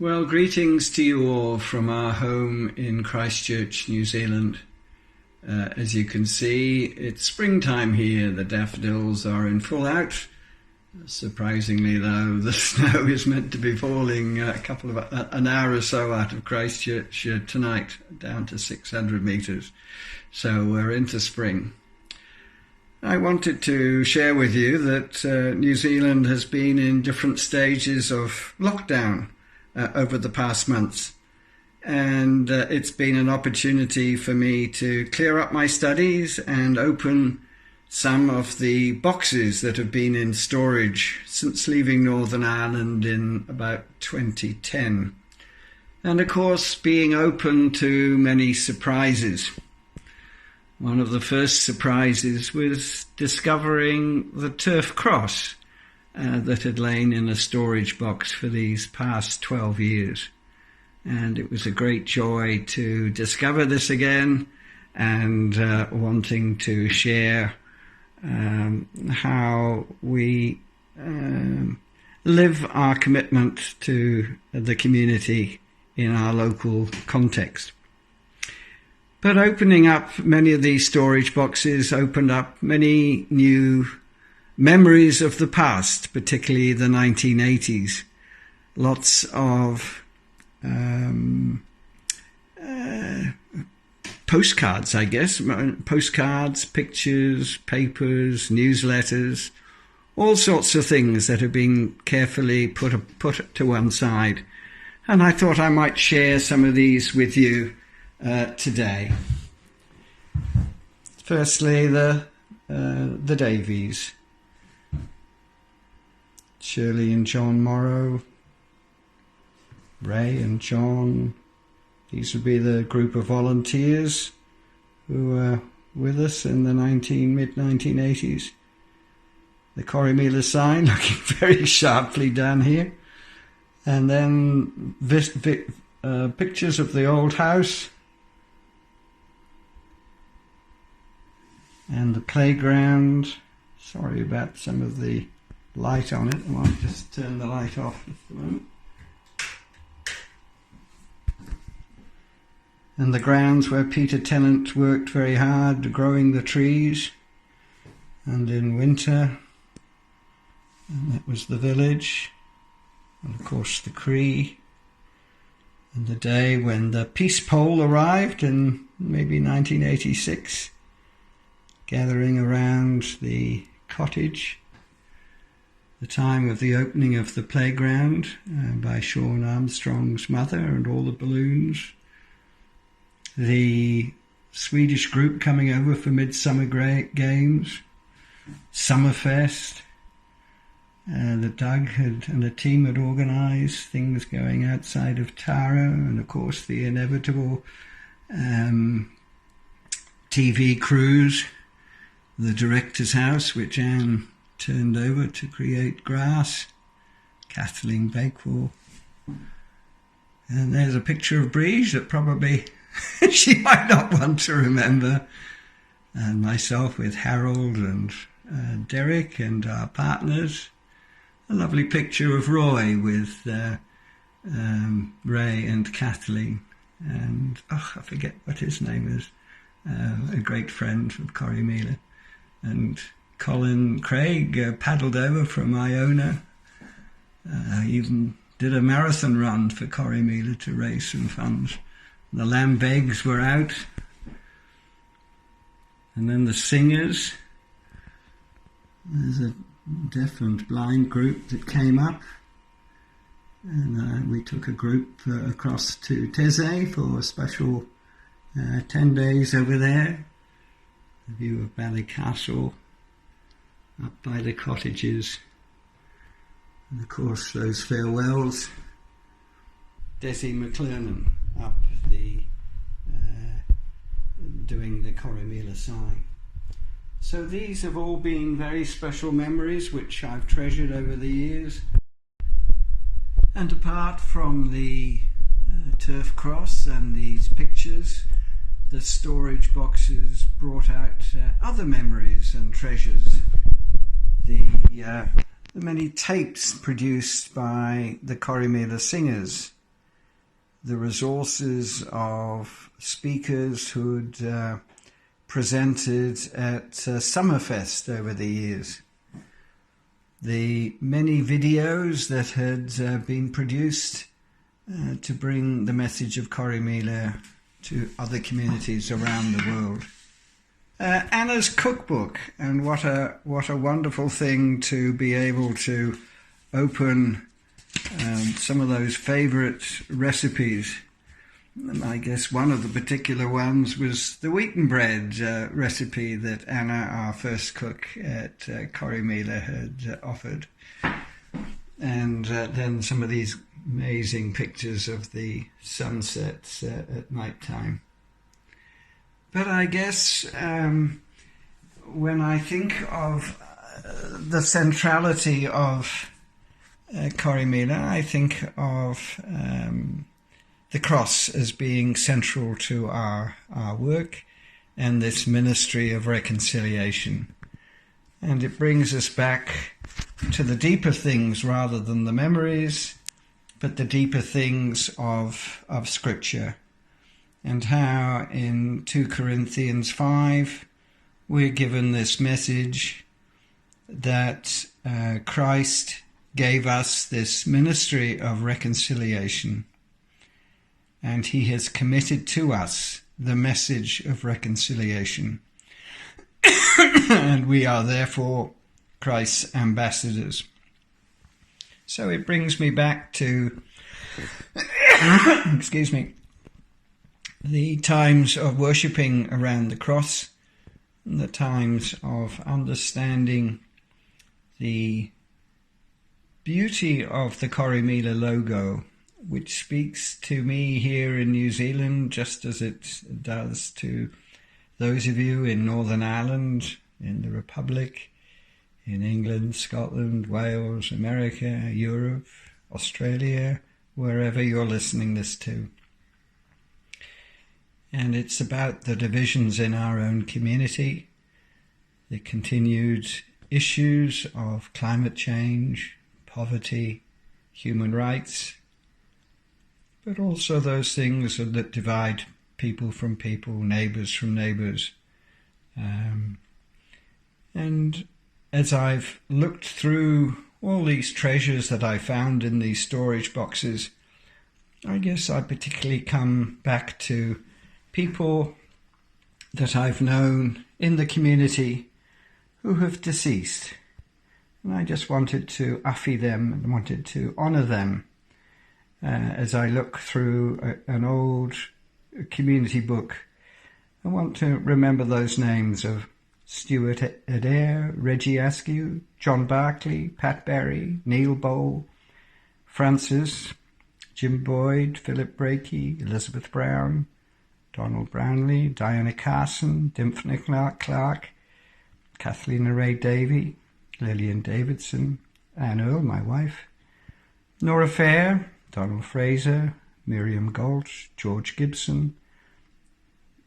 Well, greetings to you all from our home in Christchurch, New Zealand. As you can see, it's springtime here. The daffodils are in full out. Surprisingly, though, the snow is meant to be falling an hour or so out of Christchurch tonight, down to 600 metres. So we're into spring. I wanted to share with you that New Zealand has been in different stages of lockdown over the past months, and it's been an opportunity for me to clear up my studies and open some of the boxes that have been in storage since leaving Northern Ireland in about 2010, and of course being open to many surprises. One of the first surprises was discovering the turf cross that had lain in a storage box for these past 12 years. And it was a great joy to discover this again and wanting to share how we live our commitment to the community in our local context. But opening up many of these storage boxes opened up many new memories of the past, particularly the 1980s. Lots of postcards, I guess. Postcards, pictures, papers, newsletters, all sorts of things that have been carefully put to one side. And I thought I might share some of these with you today. Firstly, the Davies. Shirley and John Morrow, Ray and John. These would be the group of volunteers who were with us in the mid-1980s. The Corrymeela sign looking very sharply down here. And then pictures of the old house and the playground. Sorry about some of the light on it. I might just turn the light off just a moment. And the grounds where Peter Tennant worked very hard growing the trees. And in winter, and that was the village. And of course the Croi. And the day when the peace pole arrived in maybe 1986, gathering around the cottage. The time of the opening of the playground by Sean Armstrong's mother and all the balloons. The Swedish group coming over for Midsummer Games. Summerfest. That Doug and the team had organised things going outside of Tara, and of course the inevitable TV cruise, the director's house, which Anne turned over to create Grass, Kathleen Bakewell. And there's a picture of Breege that probably she might not want to remember. And myself with Harold and Derek and our partners. A lovely picture of Roy with Ray and Kathleen. And, I forget what his name is. A great friend from Corrymeela. And Colin Craig paddled over from Iona. Even did a marathon run for Corrymeela to raise some funds. The Lambegs were out. And then the singers. There's a deaf and blind group that came up. And we took a group across to Taizé for a special 10 days over there. A view of Ballycastle, up by the cottages. And of course those farewells. Desi McClernand up doing the Corrymeela sign. So these have all been very special memories which I've treasured over the years. And apart from the turf cross and these pictures, the storage boxes brought out other memories and treasures. The many tapes produced by the Corrymeela singers the resources of speakers who'd presented at Summerfest over the years. The many videos that had been produced to bring the message of Corrymeela to other communities around the world. Anna's cookbook, and what a wonderful thing to be able to open some of those favourite recipes. And I guess one of the particular ones was the wheaten bread recipe that Anna, our first cook at Corrymeela, had offered. And then some of these amazing pictures of the sunsets at night time. But I guess when I think of the centrality of Corrymeela, I think of the cross as being central to our work and this ministry of reconciliation. And it brings us back to the deeper things rather than the memories, but the deeper things of Scripture. And how in 2 Corinthians 5 we're given this message that Christ gave us this ministry of reconciliation, and he has committed to us the message of reconciliation. And we are therefore Christ's ambassadors. So it brings me back to excuse me, the times of worshipping around the cross, and the times of understanding the beauty of the Corrymeela logo, which speaks to me here in New Zealand just as it does to those of you in Northern Ireland, in the Republic, in England, Scotland, Wales, America, Europe, Australia, wherever you're listening this to. And it's about the divisions in our own community, the continued issues of climate change, poverty, human rights, but also those things that divide people from people, neighbours from neighbours. And as I've looked through all these treasures that I found in these storage boxes, I guess I particularly come back to people that I've known in the community who have deceased. And I just wanted to afi them and wanted to honour them as I look through an old community book. I want to remember those names of Stuart Adair, Reggie Askew, John Barclay, Pat Berry, Neil Bowl, Francis, Jim Boyd, Philip Brakey, Elizabeth Brown, Donald Brownlee, Diana Carson, Dymphna Clark, Kathleen Ray Davey, Lillian Davidson, Anne Earl, my wife, Nora Fair, Donald Fraser, Miriam Galt, George Gibson,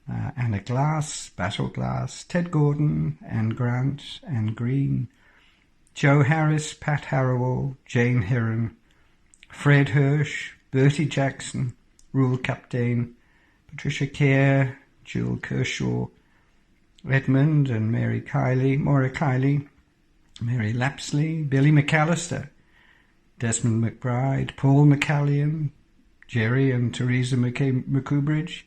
Anna Glass, Basil Glass, Ted Gordon, Anne Grant, Anne Green, Joe Harris, Pat Harrowell, Jane Heron, Fred Hirsch, Bertie Jackson, Rule Captain, Patricia Kerr, Jill Kershaw, Edmund and Mary Kiley, Maura Kiley, Mary Lapsley, Billy McAllister, Desmond McBride, Paul McCallion, Jerry and Teresa McCoobridge,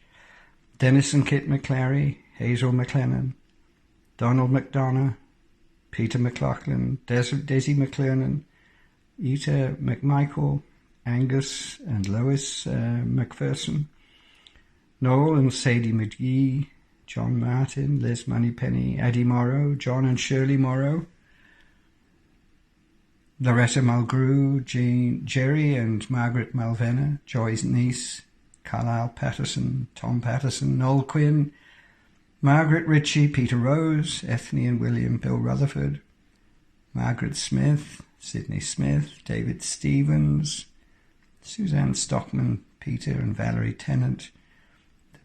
Dennis and Kit McClary, Hazel McLennan, Donald McDonough, Peter McLaughlin, Desi McLernan, Ita McMichael, Angus and Lois McPherson, Noel and Sadie McGee, John Martin, Liz Moneypenny, Eddie Morrow, John and Shirley Morrow, Loretta Mulgrew, Jerry and Margaret Malvena, Joy's niece, Carlisle Patterson, Tom Patterson, Noel Quinn, Margaret Ritchie, Peter Rose, Ethne and William Bill Rutherford, Margaret Smith, Sydney Smith, David Stevens, Suzanne Stockman, Peter and Valerie Tennant,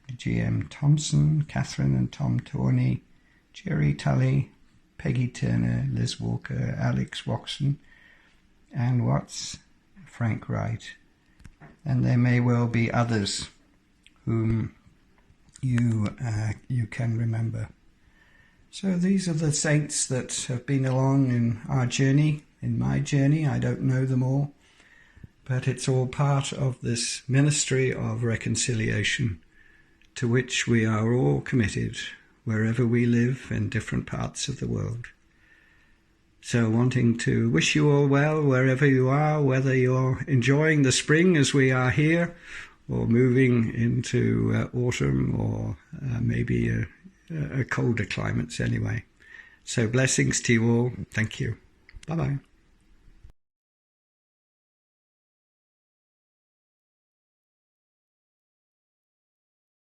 W.G.M. Thompson, Catherine and Tom Torney, Jerry Tully, Peggy Turner, Liz Walker, Alex Watson, Anne Watts, Frank Wright, and there may well be others whom you can remember. So these are the saints that have been along in our journey, in my journey. I don't know them all, but it's all part of this ministry of reconciliation to which we are all committed wherever we live in different parts of the world. So wanting to wish you all well wherever you are, whether you're enjoying the spring as we are here, or moving into autumn, or maybe a colder climates anyway. So blessings to you all. Thank you. Bye-bye.